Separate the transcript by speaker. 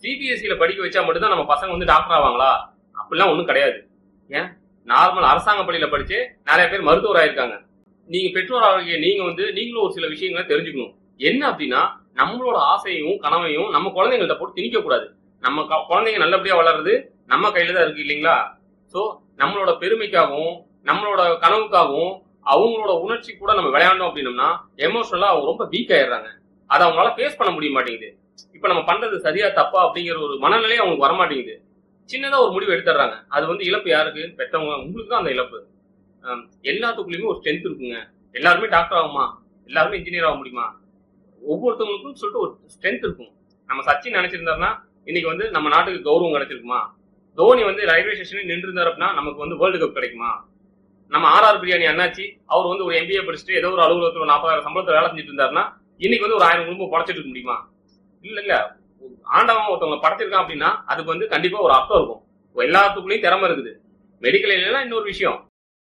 Speaker 1: சிபிஎஸ்சியில படிக்க வச்சா மட்டும்தான் நம்ம பசங்க வந்து டாக்டர் ஆவாங்களா? அப்படிலாம் ஒன்றும் கிடையாது. ஏன், நார்மல் அரசாங்க பள்ளியில படிச்சு நிறைய பேர் மருத்துவர் ஆயிருக்காங்க. நீங்க பெற்றோர் ஆகிய நீங்க வந்து நீங்களும் ஒரு சில விஷயங்களை தெரிஞ்சுக்கணும். என்ன அப்படின்னா, நம்மளோட ஆசையும் கனவையும் நம்ம குழந்தைங்கள்ட்ட போட்டு திணிக்க கூடாது. நம்ம குழந்தைங்க நல்லபடியா வளருது நம்ம கையில தான் இருக்கு இல்லைங்களா? சோ நம்மளோட பெருமைக்காகவும் நம்மளோட கனவுக்காகவும் அவங்களோட உணர்ச்சி கூட நம்ம விளையாண்டோம் அப்படின்னோம்னா எமோஷனலா அவங்க ரொம்ப வீக் ஆயிடுறாங்க. அதை அவங்களால ஃபேஸ் பண்ண முடிய மாட்டேங்குது. இப்ப நம்ம பண்றது சரியா தப்பா அப்படிங்கிற ஒரு மனநிலையே அவங்களுக்கு வரமாட்டேங்குது. சின்னதா ஒரு முடிவு எடுத்துறாங்க. அது வந்து இழப்பு யாருக்கு? பெற்றவங்க. உங்களுக்கு தான் அந்த இழப்பு. எல்லாத்துக்குள்ளயுமே ஒரு ஸ்ட்ரென்த் இருக்குங்க. எல்லாருமே டாக்டர் ஆகுமா? எல்லாருமே இன்ஜினியர் ஆக முடியுமா? ஒவ்வொருத்தவங்களுக்கும் சொல்லிட்டு ஒரு ஸ்ட்ரென்த் இருக்கும். நம்ம சச்சின் நினைச்சிருந்தாருன்னா இன்னைக்கு வந்து நம்ம நாட்டுக்கு கௌரவம் கிடைச்சிருக்குமா? தோனி வந்து ரயில்வே ஸ்டேஷன்ல நின்று இருந்தார் அப்படின்னா நமக்கு வந்து வேர்ல்டு கப் கிடைக்குமா? நம்ம ஆர்ஆர் பிரியாணி அண்ணாச்சி அவர் வந்து ஒரு எம்பிஏ படிச்சுட்டு ஏதோ ஒரு அலுவலகத்தில் 40,000 சம்பளத்தை வேலை செஞ்சுட்டு இருந்தாருன்னா இன்னைக்கு வந்து ஒரு 1000 குடும்பம் படைச்சிட்டு இருக்க முடியுமா? இல்ல. ஆண்டவன் ஒருத்தவங்க படைச்சிருக்கான் அப்படின்னா அதுக்கு வந்து கண்டிப்பா ஒரு அர்த்தம் இருக்கும். எல்லாத்துக்குள்ளயும் திறமை இருக்குது. மெடிக்கல் இல்லைன்னா இன்னொரு விஷயம்.